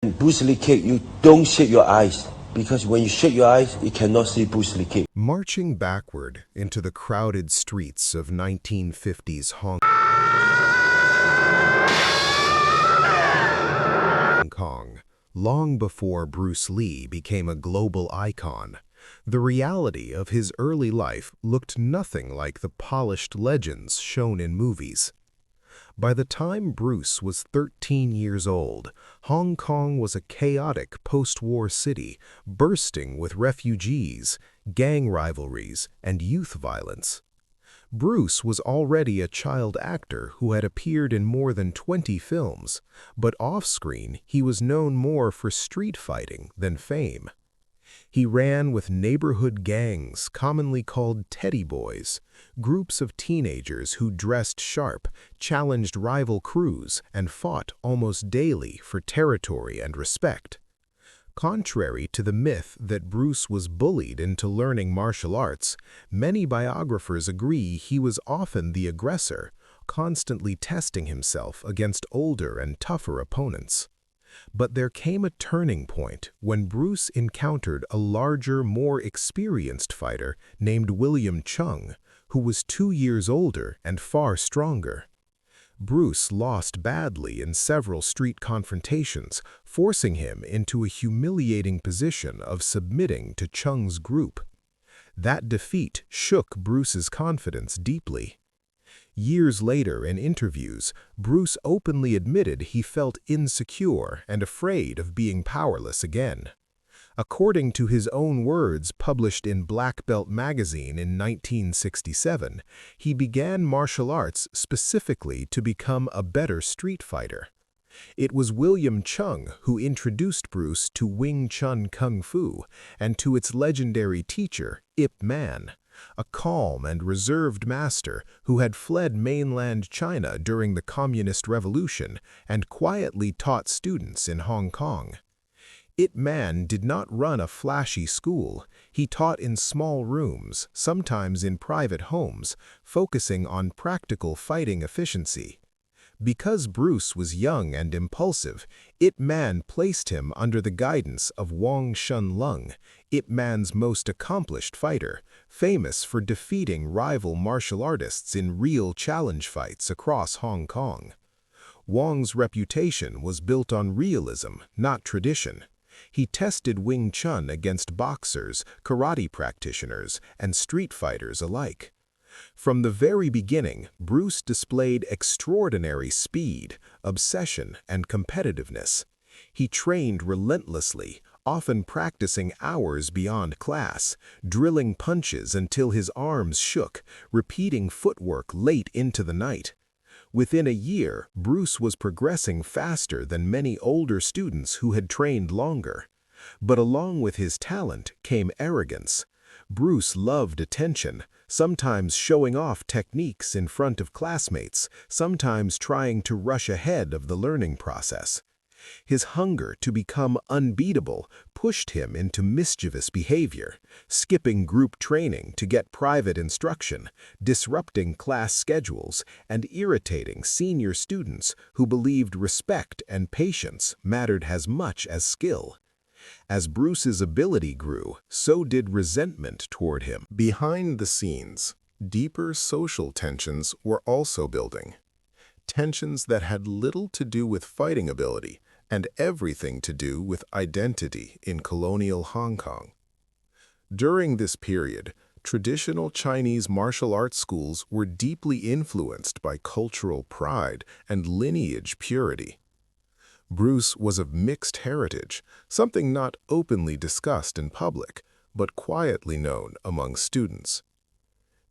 Bruce Lee kick, you don't shake your eyes because when you shake your eyes, you cannot see Bruce Lee kick. Marching backward into the crowded streets of 1950s Hong Kong, long before Bruce Lee became a global icon, the reality of his early life looked nothing like the polished legends shown in movies. By the time Bruce was 13 years old, Hong Kong was a chaotic post-war city bursting with refugees, gang rivalries, and youth violence. Bruce was already a child actor who had appeared in more than 20 films, but off-screen he was known more for street fighting than fame. He ran with neighborhood gangs commonly called teddy boys, groups of teenagers who dressed sharp, challenged rival crews, and fought almost daily for territory and respect. Contrary to the myth that Bruce was bullied into learning martial arts, many biographers agree he was often the aggressor, constantly testing himself against older and tougher opponents. But there came a turning point when Bruce encountered a larger, more experienced fighter named William Chung, who was 2 years older and far stronger. Bruce lost badly in several street confrontations, forcing him into a humiliating position of submitting to Chung's group. That defeat shook Bruce's confidence deeply. Years later, in interviews, Bruce openly admitted he felt insecure and afraid of being powerless again. According to his own words published in Black Belt magazine in 1967, he began martial arts specifically to become a better street fighter. It was William Chung who introduced Bruce to Wing Chun Kung Fu and to its legendary teacher, Ip Man, a calm and reserved master who had fled mainland China during the Communist Revolution and quietly taught students in Hong Kong. Ip Man did not run a flashy school. He taught in small rooms, sometimes in private homes, focusing on practical fighting efficiency. Because Bruce was young and impulsive, Ip Man placed him under the guidance of Wong Shun Leung, Ip Man's most accomplished fighter, famous for defeating rival martial artists in real challenge fights across Hong Kong. Wong's reputation was built on realism, not tradition. He tested Wing Chun against boxers, karate practitioners, and street fighters alike. From the very beginning, Bruce displayed extraordinary speed, obsession, and competitiveness. He trained relentlessly, often practicing hours beyond class, drilling punches until his arms shook, repeating footwork late into the night. Within a year, Bruce was progressing faster than many older students who had trained longer. But along with his talent came arrogance. Bruce loved attention, sometimes showing off techniques in front of classmates, sometimes trying to rush ahead of the learning process. His hunger to become unbeatable pushed him into mischievous behavior, skipping group training to get private instruction, disrupting class schedules, and irritating senior students who believed respect and patience mattered as much as skill. As Bruce's ability grew, so did resentment toward him. Behind the scenes, deeper social tensions were also building. Tensions that had little to do with fighting ability and everything to do with identity in colonial Hong Kong. During this period, traditional Chinese martial arts schools were deeply influenced by cultural pride and lineage purity. Bruce was of mixed heritage, something not openly discussed in public, but quietly known among students.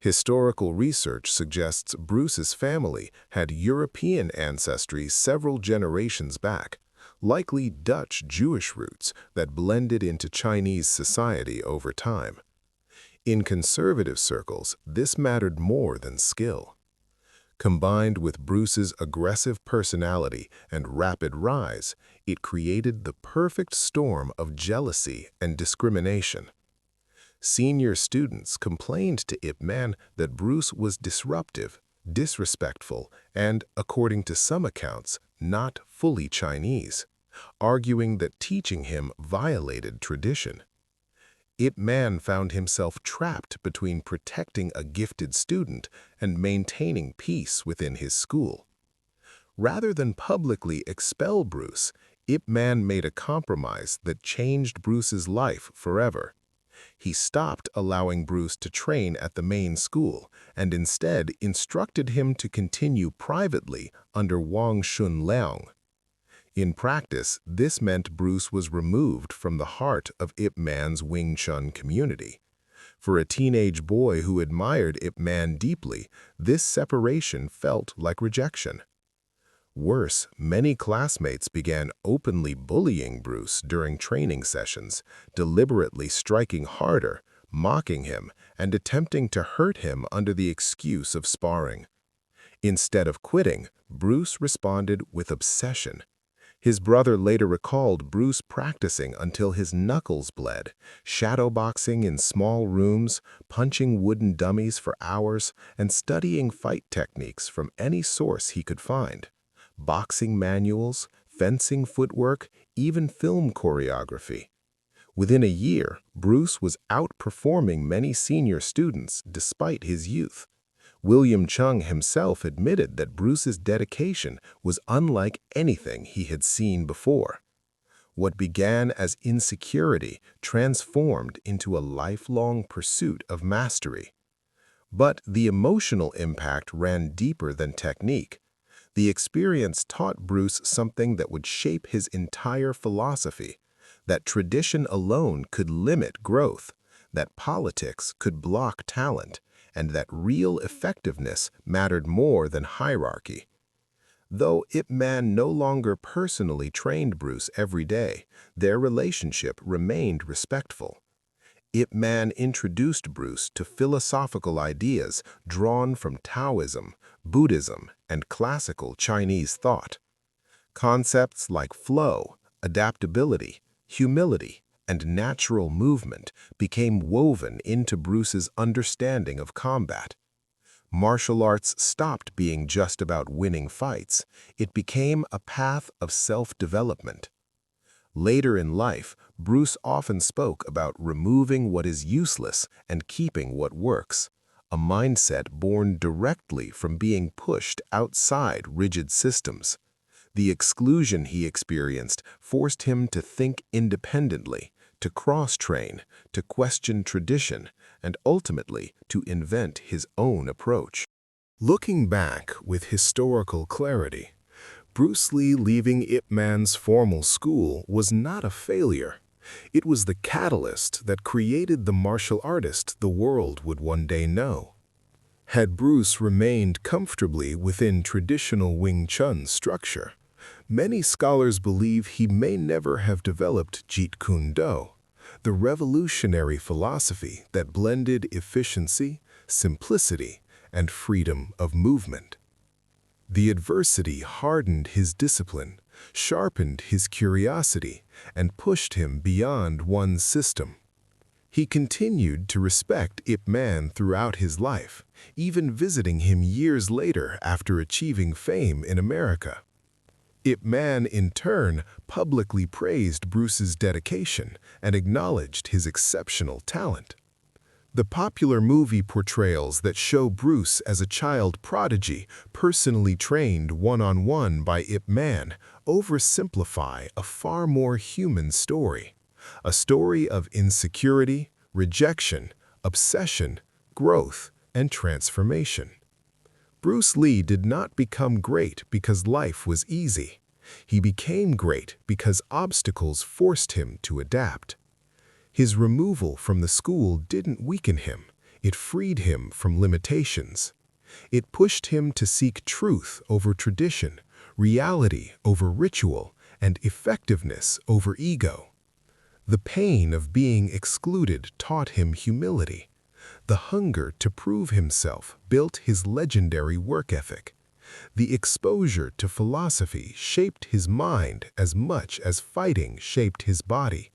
Historical research suggests Bruce's family had European ancestry several generations back, likely Dutch Jewish roots that blended into Chinese society over time. In conservative circles, this mattered more than skill. Combined with Bruce's aggressive personality and rapid rise, it created the perfect storm of jealousy and discrimination. Senior students complained to Ip Man that Bruce was disruptive, disrespectful, and, according to some accounts, not fully Chinese, arguing that teaching him violated tradition. Ip Man found himself trapped between protecting a gifted student and maintaining peace within his school. Rather than publicly expel Bruce, Ip Man made a compromise that changed Bruce's life forever. He stopped allowing Bruce to train at the main school and instead instructed him to continue privately under Wong Shun Leung. In practice, this meant Bruce was removed from the heart of Ip Man's Wing Chun community. For a teenage boy who admired Ip Man deeply, this separation felt like rejection. Worse, many classmates began openly bullying Bruce during training sessions, deliberately striking harder, mocking him, and attempting to hurt him under the excuse of sparring. Instead of quitting, Bruce responded with obsession. His brother later recalled Bruce practicing until his knuckles bled, shadowboxing in small rooms, punching wooden dummies for hours, and studying fight techniques from any source he could find. Boxing manuals, fencing footwork, even film choreography. Within a year, Bruce was outperforming many senior students despite his youth. William Chung himself admitted that Bruce's dedication was unlike anything he had seen before. What began as insecurity transformed into a lifelong pursuit of mastery. But the emotional impact ran deeper than technique. The experience taught Bruce something that would shape his entire philosophy, that tradition alone could limit growth, that politics could block talent, and that real effectiveness mattered more than hierarchy. Though Ip Man no longer personally trained Bruce every day, their relationship remained respectful. Ip Man introduced Bruce to philosophical ideas drawn from Taoism, Buddhism, and classical Chinese thought. Concepts like flow, adaptability, humility, and natural movement became woven into Bruce's understanding of combat. Martial arts stopped being just about winning fights. It became a path of self-development. Later in life, Bruce often spoke about removing what is useless and keeping what works, a mindset born directly from being pushed outside rigid systems. The exclusion he experienced forced him to think independently, to cross-train, to question tradition, and ultimately to invent his own approach. Looking back with historical clarity, Bruce Lee leaving Ip Man's formal school was not a failure. It was the catalyst that created the martial artist the world would one day know. Had Bruce remained comfortably within traditional Wing Chun structure, many scholars believe he may never have developed Jeet Kune Do, the revolutionary philosophy that blended efficiency, simplicity, and freedom of movement. The adversity hardened his discipline, sharpened his curiosity, and pushed him beyond one system. He continued to respect Ip Man throughout his life, even visiting him years later after achieving fame in America. Ip Man, in turn, publicly praised Bruce's dedication and acknowledged his exceptional talent. The popular movie portrayals that show Bruce as a child prodigy personally trained one-on-one by Ip Man oversimplify a far more human story, a story of insecurity, rejection, obsession, growth, and transformation. Bruce Lee did not become great because life was easy. He became great because obstacles forced him to adapt. His removal from the school didn't weaken him, it freed him from limitations. It pushed him to seek truth over tradition, reality over ritual, and effectiveness over ego. The pain of being excluded taught him humility. The hunger to prove himself built his legendary work ethic. The exposure to philosophy shaped his mind as much as fighting shaped his body.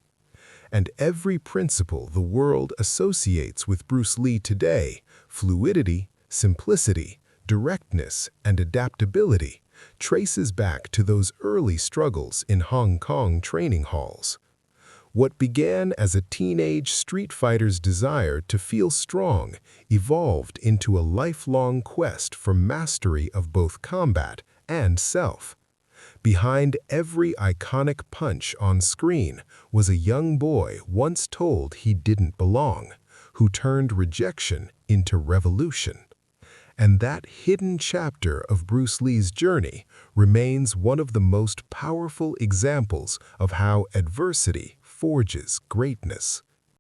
And every principle the world associates with Bruce Lee today, fluidity, simplicity, directness, and adaptability, traces back to those early struggles in Hong Kong training halls. What began as a teenage street fighter's desire to feel strong evolved into a lifelong quest for mastery of both combat and self. Behind every iconic punch on screen was a young boy once told he didn't belong, who turned rejection into revolution. And that hidden chapter of Bruce Lee's journey remains one of the most powerful examples of how adversity forges greatness.